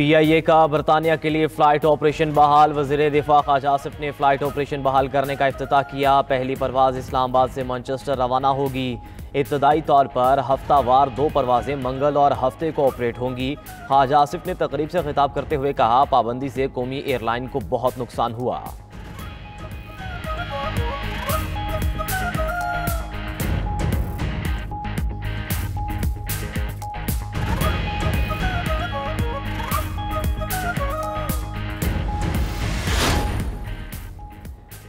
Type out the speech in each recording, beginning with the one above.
PIA का बरतानिया के लिए फ़्लाइट ऑपरेशन बहाल। वज़ीर दिफा ख्वाजा आसिफ ने फ़्लाइट ऑपरेशन बहाल करने का इफ्तिताह किया। पहली परवाज़ इस्लामाबाद से मैनचेस्टर रवाना होगी। इब्तदाई तौर पर हफ्तावार 2 परवाज़ें मंगल और हफ्ते को ऑपरेट होंगी। ख्वाजा आसिफ ने तकरीब से खिताब करते हुए कहा, पाबंदी से कौमी एयरलाइन को बहुत नुकसान हुआ।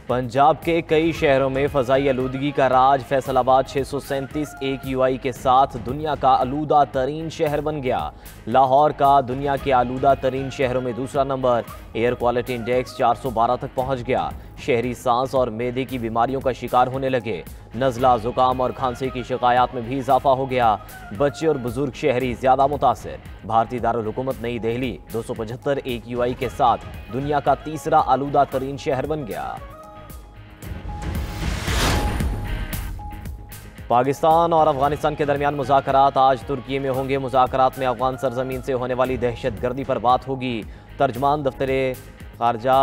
पंजाब के कई शहरों में फ़ज़ाई आलूदगी का राज। फैसलाबाद 637 AQI के साथ दुनिया का आलूदा तरीन शहर बन गया। लाहौर का दुनिया के आलूदा तरीन शहरों में दूसरा नंबर। एयर क्वालिटी इंडेक्स 412 तक पहुंच गया। शहरी सांस और मैदे की बीमारियों का शिकार होने लगे। नज़ला, ज़ुकाम और खांसी की शिकायत में भी इजाफा हो गया। बच्चे और बुजुर्ग शहरी ज़्यादा मुतासर। भारतीय दारुल हुकूमत नई दिल्ली 275 AQI के साथ दुनिया का तीसरा आलूदा तरीन शहर बन गया। पाकिस्तान और अफगानिस्तान के दरमियान मुज़ाकरात आज तुर्की में होंगे। मुज़ाकरात में अफगान सरजमीन से होने वाली दहशतगर्दी पर बात होगी। तर्जमान दफ्तरे खारजा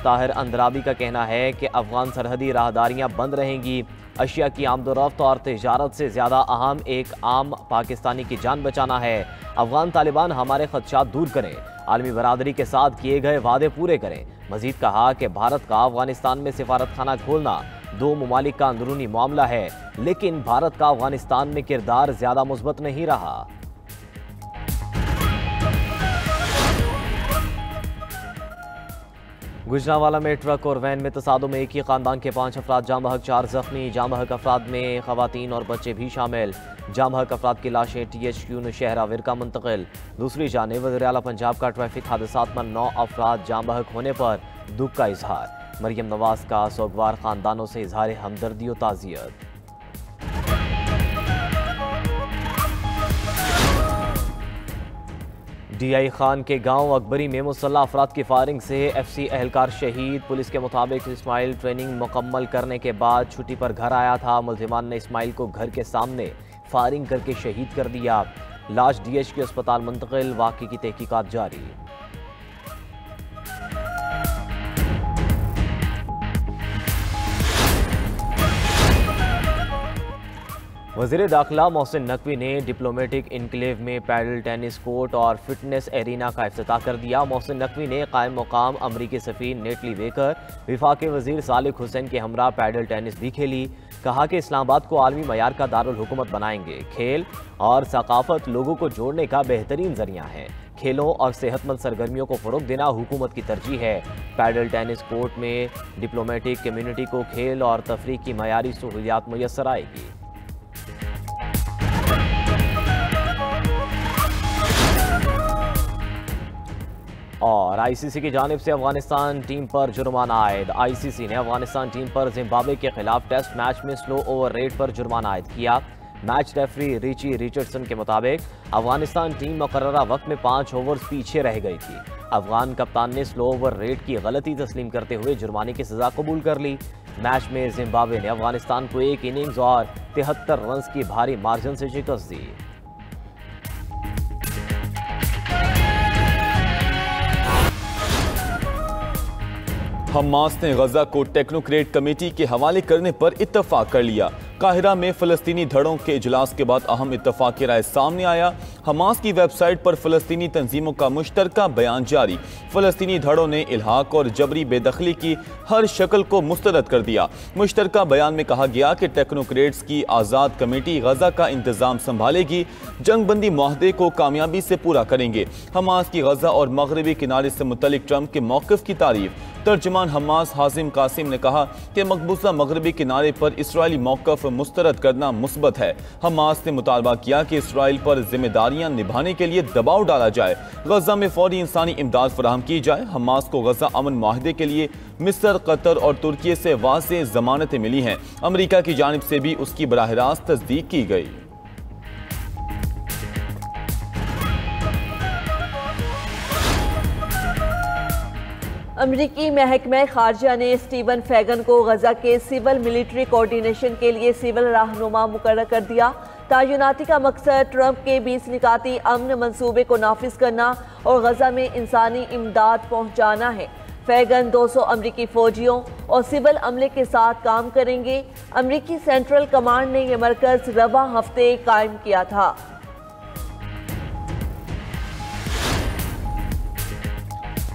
ताहिर अंद्राबी का कहना है कि अफगान सरहदी राहदारियाँ बंद रहेंगी। अशिया की आमदोरफ्त और तिजारत से ज़्यादा अहम एक आम पाकिस्तानी की जान बचाना है। अफगान तालिबान हमारे खदशात दूर करें, आलमी बरादरी के साथ किए गए वादे पूरे करें। मजीद कहा कि भारत का अफगानिस्तान में सिफारत खाना खोलना 2 ममालिक का अंदरूनी मामला है, लेकिन भारत का अफगानिस्तान में किरदार ज्यादा मुस्बत नहीं रहा। गुजरांवाला में ट्रक और वैन में तसादुम में एक ही खानदान के 5 अफराद जाम बहक, 4 जख्मी। जाम बहक अफराद में खवातीन और बच्चे भी शामिल। जाम बहक अफराद की लाशें THQ शहरा विरका मुंतकिल। दूसरी जानिब वज़ीर आला पंजाब का ट्रैफिक हादसात में 9 अफराद जाम बहक होने पर दुख का इजहार। मरियम नवाज का सोगवार खानदानों से इजहार हमदर्दी और ताज़ियत। DI खान के गांव अकबरी में मुसल्लह अफराद की फायरिंग से FC एहलकार शहीद। पुलिस के मुताबिक इस्माइल ट्रेनिंग मुकम्मल करने के बाद छुट्टी पर घर आया था। मुल्जिमान ने इस्माइल को घर के सामने फायरिंग करके शहीद कर दिया। लाश DHQ अस्पताल मुंतकिल। वाक़े की तहकीकात जारी। वज़ीर दाखिला मोहसिन नकवी ने डिप्लोमेटिक इनक्लेव में पैडल टेनिस कोर्ट और फिटनेस एरिना का इफ्तिताह कर दिया। मोहसिन नकवी ने कायम मुकाम अमरीकी सफ़ीर नेटली वेकर, विफाकी वज़ीर सालिक हुसैन के हमरा पैडल टेनिस भी खेली। कहा कि इस्लामाबाद को आलमी मयार का दारुल हुकूमत बनाएंगे। खेल और सकाफत लोगों को जोड़ने का बेहतरीन जरिया है। खेलों और सेहतमंद सरगर्मियों को फ़रोग देना हुकूमत की तरजीह है। पैडल टेनिस कोर्ट में डिप्लोमेटिक कम्यूनिटी को खेल और तफरीह की मयारी सहूलियात मुयस्सर आएगी। और ICC की जानिब से अफगानिस्तान टीम पर जुर्माना आयद। ICC ने अफगानिस्तान टीम पर जिम्बाब्वे के खिलाफ टेस्ट मैच में स्लो ओवर रेट पर जुर्माना आयद किया। मैच रेफरी रिची रिचर्डसन के मुताबिक अफगानिस्तान टीम मुकर्ररा वक्त में 5 ओवर्स पीछे रह गई थी। अफगान कप्तान ने स्लो ओवर रेट की गलती तस्लीम करते हुए जुर्माने की सजा कबूल कर ली। मैच में जिम्बाब्वे ने अफगानिस्तान को 1 इनिंग्स और 73 रन की भारी मार्जिन से शिकस्त दी। हमास ने गजा को टेक्नोक्रेट कमेटी के हवाले करने पर इत्तफाक कर लिया। काहिरा में फ़लस्तीनी धड़ों के इजलास के बाद अहम इत्तफाक़ी राय सामने आया। हमास की वेबसाइट पर फ़लस्तीनी तंजीमों का मुश्तरका बयान जारी। फ़लस्तीनी धड़ों ने इल्हाक और जबरी बेदखली की हर शक्ल को मुस्तरद कर दिया। मुश्तरका बयान में कहा गया कि टेक्नोक्रेट्स की आज़ाद कमेटी गजा का इंतज़ाम संभालेगी, जंगबंदी मुआहदे को कामयाबी से पूरा करेंगे। हमास की गजा और मगरबी किनारे से मुतल्लिक ट्रंप के मौक़िफ़ की तारीफ। तर्जमान हमास हाजिम कासिम ने कहा कि मकबूजा मगरबी किनारे पर इसराइली मौक़िफ़ मुस्तरद करना मुस्बत है। हमास ने मुतालबा किया कि इसराइल पर जिम्मेदारियां निभाने के लिए दबाव डाला जाए, गजा में फौरी इंसानी इमदाद फराहम की जाए। हमास को गजा अमन माहदे के लिए मिस्र, कतर और तुर्की से वाज़ेह ज़मानतें मिली हैं। अमरीका की जानिब से भी उसकी बराह रास्त तस्दीक की गई। अमरीकी महकमा खारजा ने स्टीवन फैगन को गजा के सिविल मिलिट्री कोऑर्डिनेशन के लिए सिविल रहनुमा मुकर्रर कर दिया। तयनाती का मकसद ट्रंप के 20 निकाती अमन मंसूबे को नाफिज करना और गजा में इंसानी इमदाद पहुँचाना है। फैगन 200 अमरीकी फौजियों और सिविल अमले के साथ काम करेंगे। अमरीकी सेंट्रल कमांड ने यह मरकज रवा हफ्ते कायम किया था।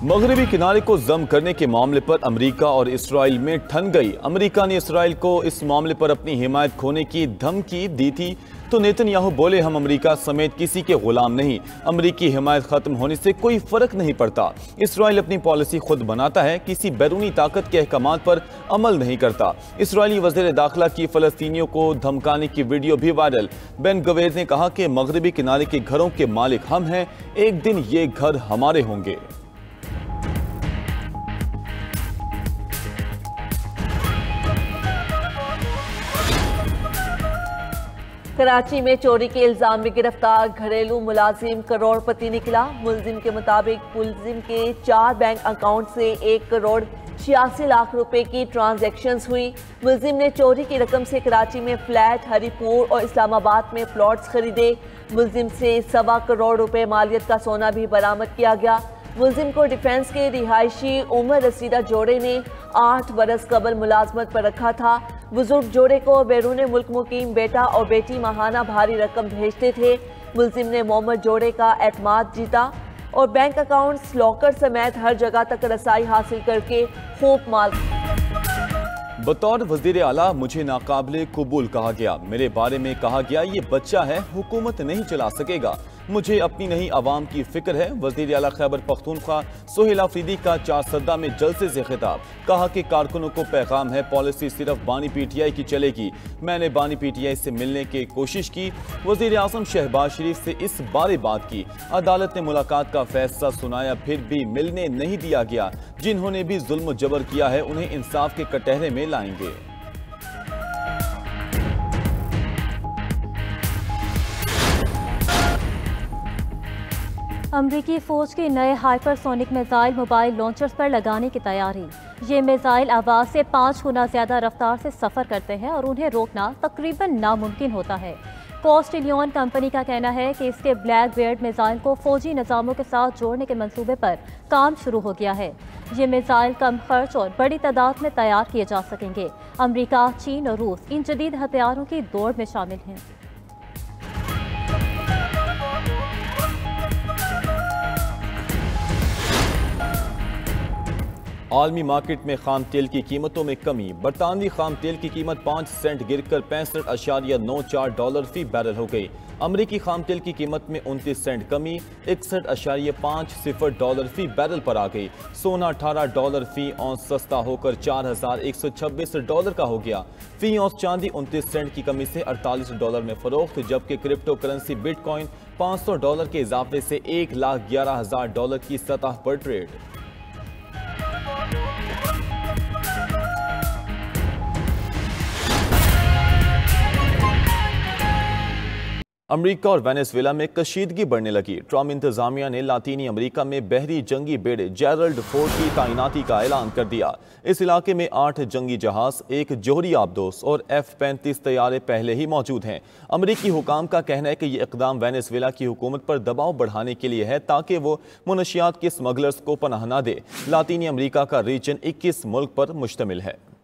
मगरबी किनारे को जम करने के मामले पर अमेरिका और इसराइल में ठन गई। अमेरिका ने इसराइल को इस मामले पर अपनी हिमायत खोने की धमकी दी थी तो नेतन्याहू बोले, हम अमेरिका समेत किसी के गुलाम नहीं, अमेरिकी हिमायत खत्म होने से कोई फर्क नहीं पड़ता। इसराइल अपनी पॉलिसी खुद बनाता है, किसी बैरूनी ताकत के अहकामात पर अमल नहीं करता। इसराइली वज़ीर दाखिला की फ़लस्तीनियों को धमकाने की वीडियो भी वायरल। बेन गवेर ने कहा कि मगरबी किनारे के घरों के मालिक हम हैं, एक दिन ये घर हमारे होंगे। कराची में चोरी के इल्जाम में गिरफ्तार घरेलू मुलाजिम करोड़पति निकला। मुलजिम के मुताबिक मुलजिम के 4 बैंक अकाउंट से 1 करोड़ 86 लाख रुपए की ट्रांजैक्शंस हुई। मुलजिम ने चोरी की रकम से कराची में फ्लैट, हरिपुर और इस्लामाबाद में प्लॉट्स खरीदे। मुलजिम से 1.25 करोड़ रुपए मालियत का सोना भी बरामद किया गया। मुलजिम को डिफेंस के रिहायशी उमर रसीदा जोड़े ने 8 बरस कबल मुलाजमत पर रखा था। बुजुर्ग जोड़े को बैरून मुल्क मुकीम बेटा और बेटी माहाना भारी रकम भेजते थे। मुलजिम ने मोहम्मद जोड़े का एतमाद जीता और बैंक अकाउंट्स, लॉकर समेत हर जगह तक रसाई हासिल करके खूब माल। बतौर वजीर आला मुझे नाकाबिले कबूल कहा गया। मेरे बारे में कहा गया ये बच्चा है, हुकूमत नहीं चला सकेगा। मुझे अपनी नहीं आवाम की फिक्र है। वजीर आला खैबर पख्तूनख्वा सोहेल अफरीदी का चारसद्दा में जलसे से खिताब। कहा कि कारकुनों को पैगाम है, पॉलिसी सिर्फ बानी पीटीआई की चलेगी। मैंने बानी पीटीआई से मिलने की कोशिश की। वजीर आजम शहबाज शरीफ से इस बारे बात की। अदालत ने मुलाकात का फैसला सुनाया, फिर भी मिलने नहीं दिया गया। जिन्होंने भी जुल्म जबर किया है उन्हें इंसाफ के कटहरे में लाएंगे। अमरीकी फौज के नए हाइपरसोनिक मिसाइल मोबाइल लॉन्चर्स पर लगाने की तैयारी। ये मिसाइल आवाज से 5 गुना ज्यादा रफ्तार से सफर करते हैं और उन्हें रोकना तकरीबन नामुमकिन होता है। कॉस्टिलियन कंपनी का कहना है कि इसके ब्लैक बेयर्ड मिसाइल को फौजी निज़ामों के साथ जोड़ने के मंसूबे पर काम शुरू हो गया है। ये मिसाइल कम खर्च और बड़ी तादाद में तैयार किए जा सकेंगे। अमरीका, चीन और रूस इन जदीद हथियारों की दौड़ में शामिल हैं। आलमी मार्केट में खाम तेल की कीमतों में कमी। बरतानवी खाम तेल की कीमत 5 सेंट गिरकर $65.94 फी बैरल हो गई। अमरीकी खाम तेल की कीमत में 29 सेंट कमी $61.50 फी बैरल पर आ गई। सोना $18 फी औंस सस्ता होकर $4126 का हो गया। फी औंस चांदी 29 सेंट की कमी से $48 में फरोख्त, जबकि क्रिप्टो करेंसी बिटकॉइन $500 के इजाफे से $1,11,000 की सतह पर ट्रेड। अमेरिका और वेनेजुएला में कशीदगी बढ़ने लगी। ट्रंप इंतजामिया ने लातीनी अमेरिका में बहरी जंगी बेड़े जेरल्ड फोर्ड की तैनाती का ऐलान कर दिया। इस इलाके में 8 जंगी जहाज, 1 जोहरी आबदोस और F-35 तैयारे पहले ही मौजूद हैं। अमेरिकी हुकाम का कहना है कि यह इकदाम वेनेजुएला की हुकूमत पर दबाव बढ़ाने के लिए है ताकि वो मुनशियात के स्मगलर्स को पनाह न दे। लातीनी अमेरिका का रीजन 21 मुल्क पर मुश्तमिल है।